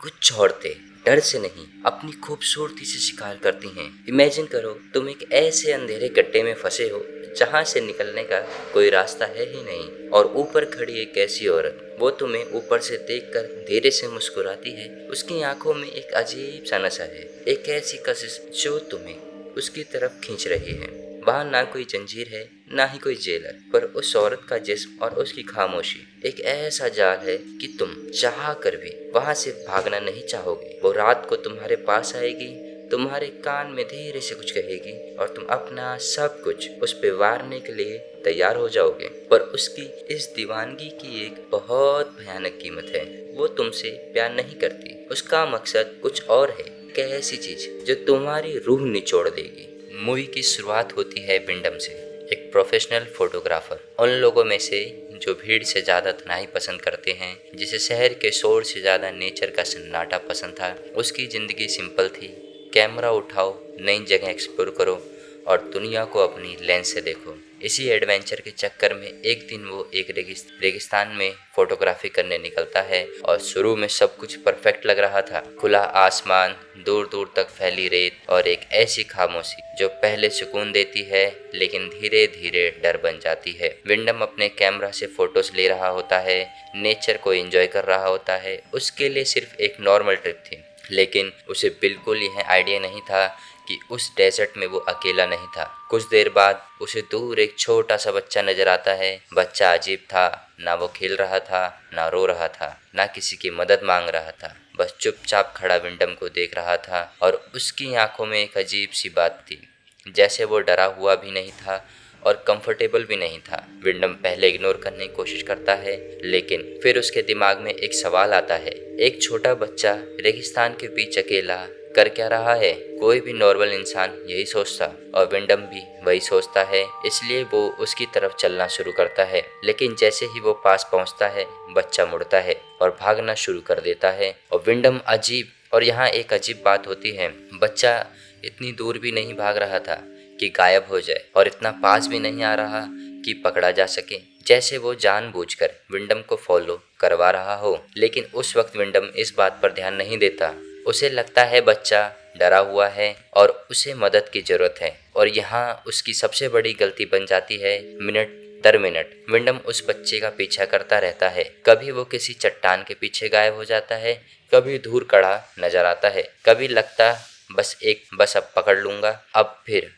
कुछ औरतें डर से नहीं अपनी खूबसूरती से शिकार करती हैं। इमेजिन करो तुम एक ऐसे अंधेरे गड्ढे में फंसे हो जहां से निकलने का कोई रास्ता है ही नहीं, और ऊपर खड़ी एक ऐसी औरत, वो तुम्हें ऊपर से देखकर धीरे से मुस्कुराती है। उसकी आंखों में एक अजीब सा नशा है, एक ऐसी कशिश जो तुम्हें उसकी तरफ खींच रही है। वहां ना कोई जंजीर है, ना ही कोई जेलर, पर उस औरत का जिस्म और उसकी खामोशी एक ऐसा जाल है कि तुम चाह कर भी वहां से भागना नहीं चाहोगे। वो रात को तुम्हारे पास आएगी, तुम्हारे कान में धीरे से कुछ कहेगी, और तुम अपना सब कुछ उस पे वारने के लिए तैयार हो जाओगे। पर उसकी इस दीवानगी की एक बहुत भयानक कीमत है। वो तुमसे प्यार नहीं करती, उसका मकसद कुछ और है, एक ऐसी चीज जो तुम्हारी रूह निचोड़ देगी। मूवी की शुरुआत होती है विंडम से, एक प्रोफेशनल फोटोग्राफर, उन लोगों में से जो भीड़ से ज़्यादा तन्हाई पसंद करते हैं, जिसे शहर के शोर से ज़्यादा नेचर का सन्नाटा पसंद था। उसकी ज़िंदगी सिंपल थी, कैमरा उठाओ, नई जगह एक्सप्लोर करो और दुनिया को अपनी लेंस से देखो। इसी एडवेंचर के चक्कर में एक दिन वो एक रेगिस्तान में फोटोग्राफी करने निकलता है, और शुरू में सब कुछ परफेक्ट लग रहा था। खुला आसमान, दूर दूर तक फैली रेत और एक ऐसी खामोशी जो पहले सुकून देती है लेकिन धीरे धीरे डर बन जाती है। विंडम अपने कैमरा से फोटोज ले रहा होता है, नेचर को एंजॉय कर रहा होता है। उसके लिए सिर्फ एक नॉर्मल ट्रिप थी, लेकिन उसे बिल्कुल यह आइडिया नहीं था कि उस डेजर्ट में वो अकेला नहीं था। कुछ देर बाद उसे दूर एक छोटा सा बच्चा नजर आता है। बच्चा अजीब था, ना वो खेल रहा था, ना रो रहा था, ना किसी की मदद मांग रहा था, बस चुपचाप खड़ा विंडम को देख रहा था। और उसकी आंखों में एक अजीब सी बात थी, जैसे वो डरा हुआ भी नहीं था और कंफर्टेबल भी नहीं था। विंडम पहले इग्नोर करने की कोशिश करता है, लेकिन फिर उसके दिमाग में एक सवाल आता है, एक छोटा बच्चा रेगिस्तान के बीच अकेला कर क्या रहा है? कोई भी नॉर्मल इंसान यही सोचता, और विंडम भी वही सोचता है। इसलिए वो उसकी तरफ चलना शुरू करता है, लेकिन जैसे ही वो पास पहुंचता है, बच्चा मुड़ता है और भागना शुरू कर देता है। और विंडम और यहाँ एक अजीब बात होती है, बच्चा इतनी दूर भी नहीं भाग रहा था कि गायब हो जाए, और इतना पास भी नहीं आ रहा कि पकड़ा जा सके, जैसे वो जानबूझकर विंडम को फॉलो करवा रहा हो। लेकिन उस वक्त विंडम इस बात पर ध्यान नहीं देता। उसे लगता है बच्चा डरा हुआ है और उसे मदद की जरूरत है, और यहाँ उसकी सबसे बड़ी गलती बन जाती है। मिनट दर मिनट विंडम उस बच्चे का पीछा करता रहता है। कभी वो किसी चट्टान के पीछे गायब हो जाता है, कभी दूर खड़ा नजर आता है, कभी लगता बस अब पकड़ लूंगा, अब फिर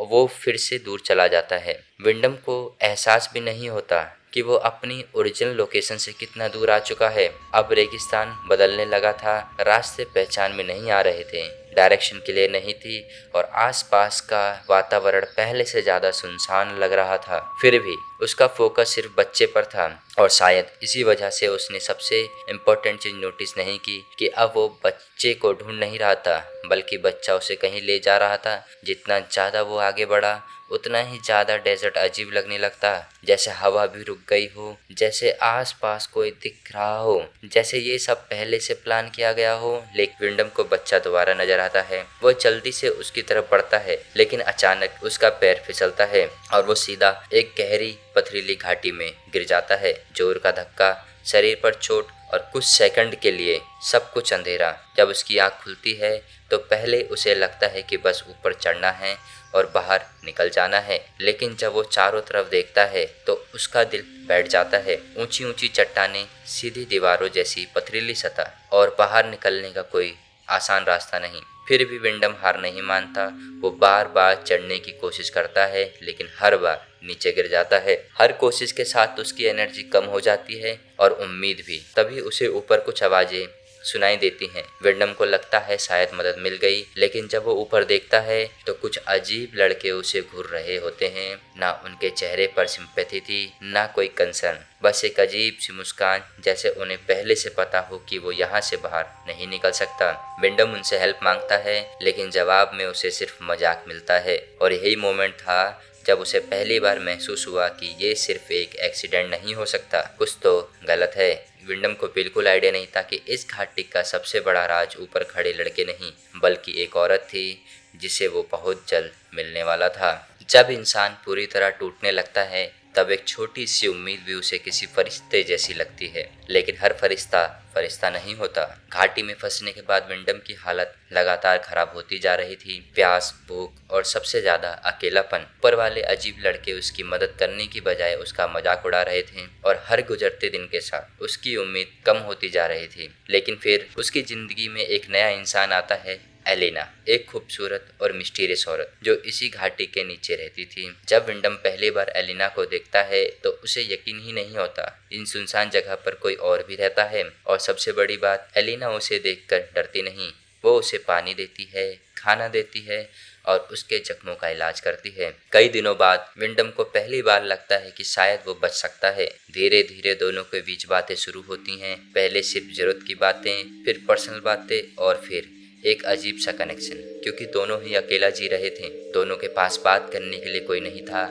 वो फिर से दूर चला जाता है। विंडम को एहसास भी नहीं होता कि वो अपनी ओरिजिनल लोकेशन से कितना दूर आ चुका है। अब रेगिस्तान बदलने लगा था, रास्ते पहचान में नहीं आ रहे थे, डायरेक्शन क्लियर नहीं थी, और आसपास का वातावरण पहले से ज़्यादा सुनसान लग रहा था। फिर भी उसका फोकस सिर्फ बच्चे पर था, और शायद इसी वजह से उसने सबसे इम्पोर्टेंट चीज़ नोटिस नहीं की कि अब वो बच्चे को ढूंढ नहीं रहा था, बल्कि बच्चा उसे कहीं ले जा रहा था। जितना ज़्यादा वो आगे बढ़ा, उतना ही ज़्यादा डेजर्ट अजीब लगने लगता, जैसे हवा भी रुक गई हो, जैसे आसपास कोई दिख रहा हो, जैसे ये सब पहले से प्लान किया गया हो। लेकिन विंडम को बच्चा दोबारा नजर आता है। वो जल्दी से उसकी तरफ बढ़ता है, लेकिन अचानक उसका पैर फिसलता है और वो सीधा एक गहरी पथरीली घाटी में गिर जाता है। जोर का धक्का, शरीर पर चोट, और कुछ सेकंड के लिए सब कुछ अंधेरा। जब उसकी आंख खुलती है तो पहले उसे लगता है कि बस ऊपर चढ़ना है और बाहर निकल जाना है, लेकिन जब वो चारों तरफ देखता है तो उसका दिल बैठ जाता है। ऊंची ऊंची चट्टानें, सीधी दीवारों जैसी पथरीली सतह, और बाहर निकलने का कोई आसान रास्ता नहीं। फिर भी विंडम हार नहीं मानता। वो बार बार चढ़ने की कोशिश करता है, लेकिन हर बार नीचे गिर जाता है। हर कोशिश के साथ उसकी एनर्जी कम हो जाती है और उम्मीद भी। तभी उसे ऊपर कुछ आवाजें सुनाई देती हैं। विंडम को लगता है शायद मदद मिल गई, लेकिन जब वो ऊपर देखता है तो कुछ अजीब लड़के उसे घूर रहे होते हैं। ना उनके चेहरे पर सिंपैथी थी, ना कोई कंसर्न, बस एक अजीब सी मुस्कान, जैसे उन्हें पहले से पता हो कि वो यहाँ से बाहर नहीं निकल सकता। विंडम उनसे हेल्प मांगता है, लेकिन जवाब में उसे सिर्फ मजाक मिलता है। और यही मोमेंट था जब उसे पहली बार महसूस हुआ कि ये सिर्फ एक एक्सीडेंट नहीं हो सकता, कुछ तो गलत है। विंडम को बिल्कुल आइडिया नहीं था कि इस घाटी का सबसे बड़ा राज ऊपर खड़े लड़के नहीं, बल्कि एक औरत थी जिसे वो बहुत जल्द मिलने वाला था। जब इंसान पूरी तरह टूटने लगता है, तब एक छोटी सी उम्मीद भी उसे किसी फरिश्ते जैसी लगती है, लेकिन हर फरिश्ता फरिश्ता नहीं होता। घाटी में फंसने के बाद विंडम की हालत लगातार खराब होती जा रही थी। प्यास, भूख और सबसे ज्यादा अकेलापन। ऊपर वाले अजीब लड़के उसकी मदद करने की बजाय उसका मजाक उड़ा रहे थे और हर गुजरते दिन के साथ उसकी उम्मीद कम होती जा रही थी। लेकिन फिर उसकी जिंदगी में एक नया इंसान आता है, एलिना, एक खूबसूरत और मिस्टीरियस औरत जो इसी घाटी के नीचे रहती थी। जब विंडम पहली बार एलिना को देखता है तो उसे यकीन ही नहीं होता इन सुनसान जगह पर कोई और भी रहता है। और सबसे बड़ी बात, एलिना उसे देखकर डरती नहीं। वो उसे पानी देती है, खाना देती है और उसके जख्मों का इलाज करती है। कई दिनों बाद विंडम को पहली बार लगता है कि शायद वो बच सकता है। धीरे धीरे दोनों के बीच बातें शुरू होती हैं। पहले सिर्फ जरूरत की बातें, फिर पर्सनल बातें और फिर एक अजीब सा कनेक्शन, क्योंकि दोनों ही अकेला जी रहे थे। दोनों के पास बात करने के लिए कोई नहीं था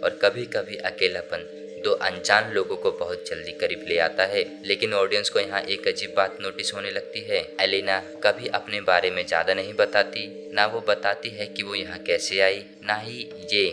और कभी कभी अकेलापन दो अनजान लोगों को बहुत जल्दी करीब ले आता है। लेकिन ऑडियंस को यहाँ एक अजीब बात नोटिस होने लगती है। एलिना कभी अपने बारे में ज्यादा नहीं बताती। ना वो बताती है कि वो यहाँ कैसे आई, ना ही ये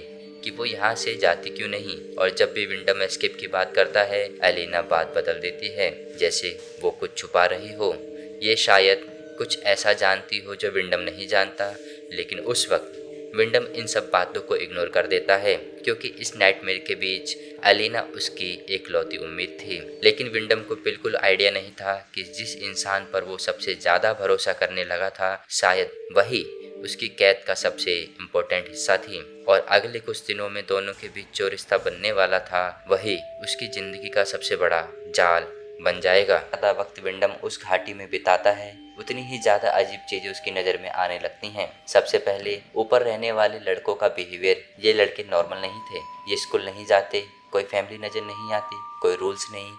कि वो यहाँ से जाती क्यों नहीं। और जब भी विंडम एस्केप की बात करता है, एलिना बात बदल देती है, जैसे वो कुछ छुपा रही हो। ये शायद कुछ ऐसा जानती हो जो विंडम नहीं जानता। लेकिन उस वक्त विंडम इन सब बातों को इग्नोर कर देता है, क्योंकि इस नाइटमेयर के बीच एलिना उसकी एकलौती उम्मीद थी। लेकिन विंडम को बिल्कुल आइडिया नहीं था कि जिस इंसान पर वो सबसे ज्यादा भरोसा करने लगा था, शायद वही उसकी कैद का सबसे इम्पोर्टेंट हिस्सा थी। और अगले कुछ दिनों में दोनों के बीच जो रिश्ता बनने वाला था, वही उसकी जिंदगी का सबसे बड़ा जाल बन जाएगा। ज्यादा वक्त विंडम उस घाटी में बिताता है, उतनी ही ज्यादा अजीब चीजें उसकी नजर में आने लगती हैं। सबसे पहले ऊपर रहने वाले लड़कों का बिहेवियर। ये लड़के नॉर्मल नहीं थे। ये स्कूल नहीं जाते, कोई फैमिली नजर नहीं आती, कोई रूल्स नहीं,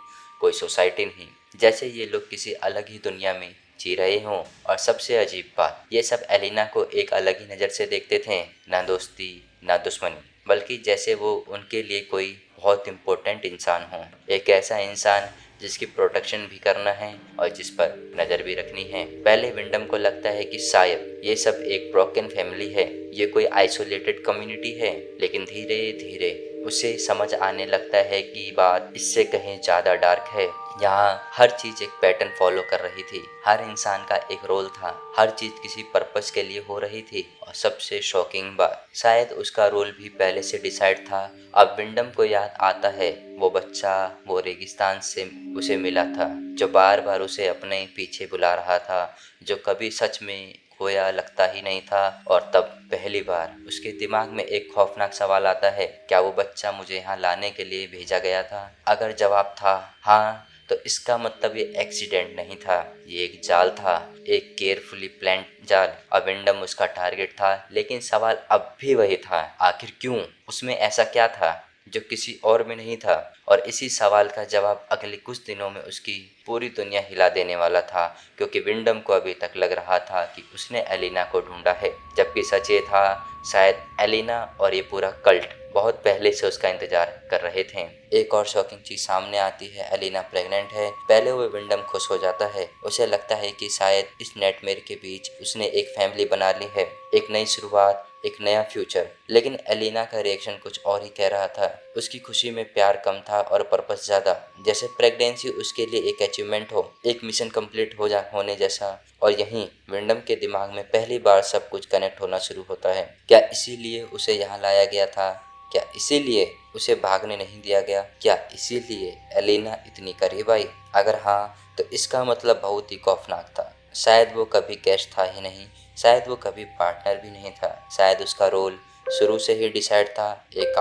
कोई सोसाइटी नहीं। जैसे ये लोग किसी अलग ही दुनिया में जी रहे हों। और सबसे अजीब बात, ये सब एलिना को एक अलग ही नज़र से देखते थे। ना दोस्ती, ना दुश्मनी, बल्कि जैसे वो उनके लिए कोई बहुत इम्पोर्टेंट इंसान हो। एक ऐसा इंसान जिसकी प्रोटेक्शन भी करना है और जिस पर नज़र भी रखनी है। पहले विंडम को लगता है कि शायद ये सब एक ब्रोकन फैमिली है, ये कोई आइसोलेटेड कम्युनिटी है। लेकिन धीरे धीरे उसे समझ आने लगता है कि बात इससे कहीं ज़्यादा डार्क है। यहाँ हर चीज़ एक पैटर्न फॉलो कर रही थी। हर इंसान का एक रोल था, हर चीज़ किसी पर्पस के लिए हो रही थी। और सबसे शॉकिंग बात, शायद उसका रोल भी पहले से डिसाइड था। अब विंडम को याद आता है वो बच्चा, वो रेगिस्तान से उसे मिला था, जो बार बार उसे अपने पीछे बुला रहा था, जो कभी सच में खोया लगता ही नहीं था। और तब पहली बार उसके दिमाग में एक खौफनाक सवाल आता है, क्या वो बच्चा मुझे यहाँ लाने के लिए भेजा गया था? अगर जवाब था हाँ, तो इसका मतलब ये एक्सीडेंट नहीं था, ये एक जाल था, एक केयरफुली प्लान्ड जाल। और विंडम उसका टारगेट था। लेकिन सवाल अब भी वही था, आखिर क्यों? उसमें ऐसा क्या था जो किसी और में नहीं था? और इसी सवाल का जवाब अगले कुछ दिनों में उसकी पूरी दुनिया हिला देने वाला था, क्योंकि विंडम को अभी तक लग रहा था कि उसने एलिना को ढूंढा है, जबकि सच ये था शायद एलिना और ये पूरा कल्ट बहुत पहले से उसका इंतजार कर रहे थे। एक और शॉकिंग चीज सामने आती है, एलिना प्रेग्नेंट है। पहले वो विंडम खुश हो जाता है, उसे लगता है कि शायद इस नेटमेयर के बीच उसने एक फैमिली बना ली है, एक नई शुरुआत, एक नया फ्यूचर। लेकिन एलिना का रिएक्शन कुछ और ही कह रहा था। उसकी खुशी में प्यार कम था और पर्पस ज्यादा, जैसे प्रेगनेंसी उसके लिए एक अचीवमेंट हो, एक मिशन कंप्लीट होने जैसा। और यहीं विंडम के दिमाग में पहली बार सब कुछ कनेक्ट होना शुरू होता है। क्या इसीलिए उसे यहाँ लाया गया था? क्या इसीलिए उसे भागने नहीं दिया गया? क्या इसीलिए एलिना इतनी करीब आई? अगर हाँ, तो इसका मतलब बहुत ही खौफनाक था। शायद वो कभी गेस्ट था ही नहीं, शायद वो कभी पार्टनर भी नहीं था। शायद उसका रोल शुरू से ही डिसाइड था, एक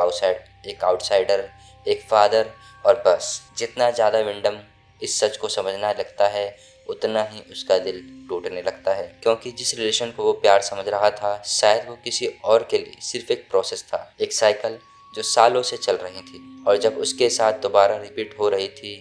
आउटसाइडर, एक फादर। और बस जितना ज़्यादा विंडम इस सच को समझना लगता है, उतना ही उसका दिल टूटने लगता है। क्योंकि जिस रिलेशन को वो प्यार समझ रहा था, शायद वो किसी और के लिए सिर्फ एक प्रोसेस था, एक साइकिल जो सालों से चल रही थी और जब उसके साथ दोबारा रिपीट हो रही थी।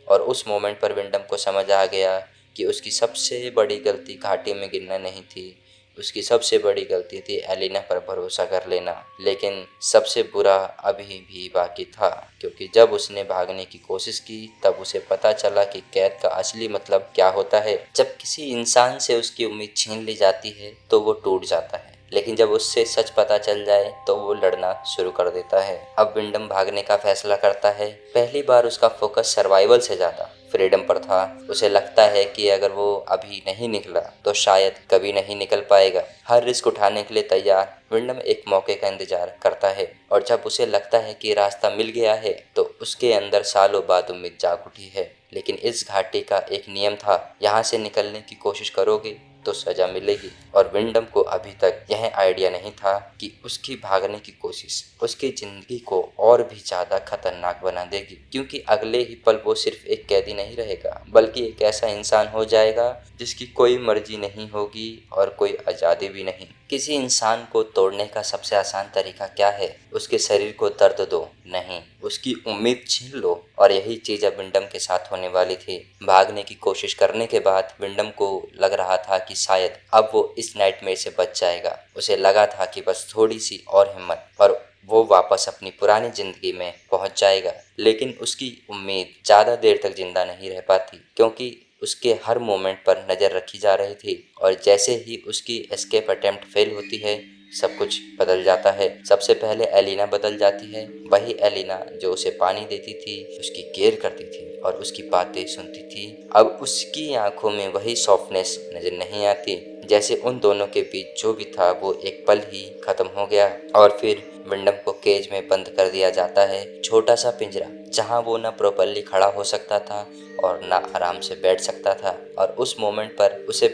और उस मोमेंट पर विंडम को समझ आ गया कि उसकी सबसे बड़ी गलती घाटी में गिरना नहीं थी, उसकी सबसे बड़ी गलती थी एलिना पर भरोसा कर लेना। लेकिन सबसे बुरा अभी भी बाकी था, क्योंकि जब उसने भागने की कोशिश की, तब उसे पता चला कि कैद का असली मतलब क्या होता है। जब किसी इंसान से उसकी उम्मीद छीन ली जाती है तो वो टूट जाता है, लेकिन जब उससे सच पता चल जाए तो वो लड़ना शुरू कर देता है। अब विंडम भागने का फैसला करता है। पहली बार उसका फोकस सर्वाइवल से ज़्यादा फ्रीडम पर था। उसे लगता है कि अगर वो अभी नहीं निकला तो शायद कभी नहीं निकल पाएगा। हर रिस्क उठाने के लिए तैयार विंडम एक मौके का इंतजार करता है, और जब उसे लगता है कि रास्ता मिल गया है तो उसके अंदर सालों बाद उम्मीद जाग उठी है। लेकिन इस घाटी का एक नियम था, यहाँ से निकलने की कोशिश करोगे तो सजा मिलेगी। और विंडम को अभी तक यह आइडिया नहीं था कि उसकी भागने की कोशिश उसकी जिंदगी को और भी ज्यादा खतरनाक बना देगी, क्योंकि अगले ही पल वो सिर्फ एक कैदी नहीं रहेगा बल्कि एक ऐसा इंसान हो जाएगा जिसकी कोई मर्जी नहीं होगी और कोई आज़ादी भी नहीं। किसी इंसान को तोड़ने का सबसे आसान तरीका क्या है? उसके शरीर को दर्द दो, नहीं, उसकी उम्मीद छीन लो। और यही चीज अब विंडम के साथ होने वाली थी। भागने की कोशिश करने के बाद विंडम को लग रहा था कि शायद अब वो इस नाइटमेयर से बच जाएगा। उसे लगा था कि बस थोड़ी सी और हिम्मत और वो वापस अपनी पुरानी जिंदगी में पहुंच जाएगा। लेकिन उसकी उम्मीद ज्यादा देर तक जिंदा नहीं रह पाती, क्योंकि उसके हर मोमेंट पर नजर रखी जा रही थी। और जैसे ही उसकी एस्केप अटेम्प्ट फेल होती है सब कुछ बदल जाता है। सबसे पहले एलिना बदल जाती है। वही एलिना जो उसे पानी देती थी, उसकी केयर करती थी और उसकी बातें सुनती थी। अब उसकी आंखों में वही सॉफ्टनेस नजर नहीं आती। जैसे उन दोनों के बीच जो भी था वो एक पल ही खत्म हो गया। और फिर विंडम को केज में बंद कर दिया जाता है, छोटा सा पिंजरा जहां वो ना प्रॉपरली खड़ा हो सकता था और ना आराम से बैठ सकता था। और उस मोमेंट पर उसे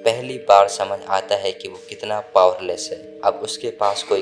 पहली बार समझ आता है कि वो कितना पावरलेस है। अब उसके पास कोई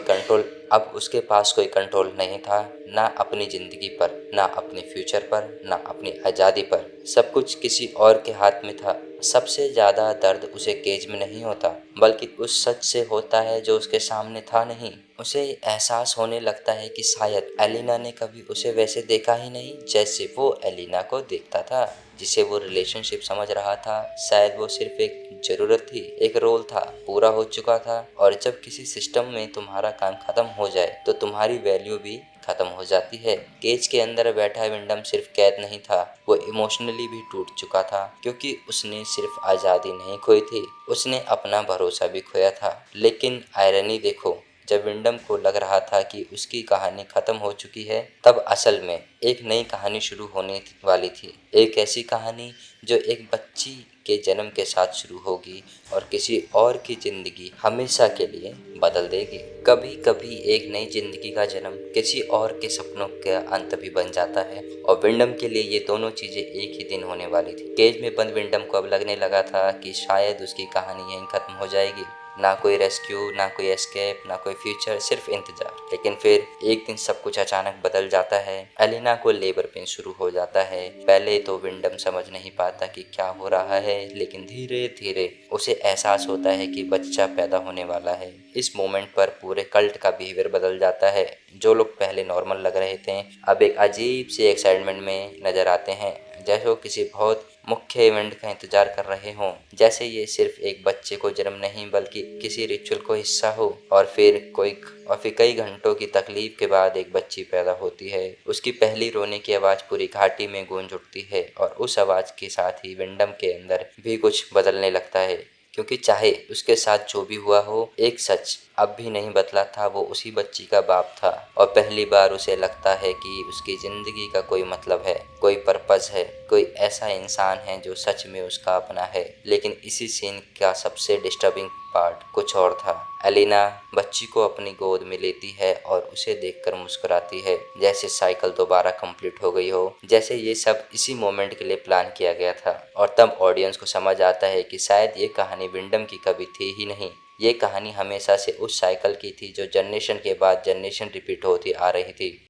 कंट्रोल नहीं था, ना अपनी जिंदगी पर, ना अपने फ्यूचर पर, ना अपनी आज़ादी पर। सब कुछ किसी और के हाथ में था। सबसे ज़्यादा दर्द उसे केज में नहीं होता बल्कि उस सच से होता है जो उसके सामने था नहीं। उसे एहसास होने लगता है कि शायद एलिना ने कभी उसे वैसे देखा ही नहीं जैसे वो एलिना को देखता था, जिसे वो रिलेशनशिप समझ रहा था। शायद वो सिर्फ एक जरूरत थी, एक रोल था, पूरा हो चुका था। और जब किसी सिस्टम में तुम्हारा काम खत्म हो जाए तो तुम्हारी वैल्यू भी खत्म हो जाती है। केज के अंदर बैठा विंडम सिर्फ कैद नहीं था, वो इमोशनली भी टूट चुका था, क्योंकि उसने सिर्फ आज़ादी नहीं खोई थी, उसने अपना भरोसा भी खोया था। लेकिन आयरनी देखो, जब विंडम को लग रहा था कि उसकी कहानी खत्म हो चुकी है, तब असल में एक नई कहानी शुरू होने वाली थी। एक ऐसी कहानी जो एक बच्ची के जन्म के साथ शुरू होगी और किसी और की जिंदगी हमेशा के लिए बदल देगी। कभी कभी एक नई जिंदगी का जन्म किसी और के सपनों का अंत भी बन जाता है, और विंडम के लिए ये दोनों चीजें एक ही दिन होने वाली थी। केज में बंद विंडम को अब लगने लगा था कि शायद उसकी कहानी यहीं खत्म हो जाएगी। ना कोई रेस्क्यू, ना कोई एस्केप, ना कोई फ्यूचर, सिर्फ इंतजार। लेकिन फिर एक दिन सब कुछ अचानक बदल जाता है। एलिना को लेबर पेन शुरू हो जाता है। पहले तो विंडम समझ नहीं पाता कि क्या हो रहा है, लेकिन धीरे धीरे उसे एहसास होता है कि बच्चा पैदा होने वाला है। इस मोमेंट पर पूरे कल्ट का बिहेवियर बदल जाता है। जो लोग पहले नॉर्मल लग रहे थे अब एक अजीब सी एक्साइटमेंट में नजर आते हैं, जैसे वो किसी बहुत मुख्य इवेंट का इंतजार कर रहे हों। जैसे ये सिर्फ एक बच्चे को जन्म नहीं बल्कि किसी रिचुअल को हिस्सा हो। और फिर कई घंटों की तकलीफ के बाद एक बच्ची पैदा होती है। उसकी पहली रोने की आवाज़ पूरी घाटी में गूंज उठती है, और उस आवाज़ के साथ ही विंडम के अंदर भी कुछ बदलने लगता है, क्योंकि चाहे उसके साथ जो भी हुआ हो, एक सच अब भी नहीं बदला था, वो उसी बच्ची का बाप था। और पहली बार उसे लगता है कि उसकी ज़िंदगी का कोई मतलब है, कोई पर्पस है, कोई ऐसा इंसान है जो सच में उसका अपना है। लेकिन इसी सीन का सबसे डिस्टर्बिंग पार्ट कुछ और था। एलिना बच्ची को अपनी गोद में लेती है और उसे देखकर मुस्कुराती है, जैसे साइकिल दोबारा कंप्लीट हो गई हो, जैसे ये सब इसी मोमेंट के लिए प्लान किया गया था। और तब ऑडियंस को समझ आता है कि शायद ये कहानी विंडम की कभी थी ही नहीं, ये कहानी हमेशा से उस साइकिल की थी जो जनरेशन के बाद जनरेशन रिपीट होती आ रही थी।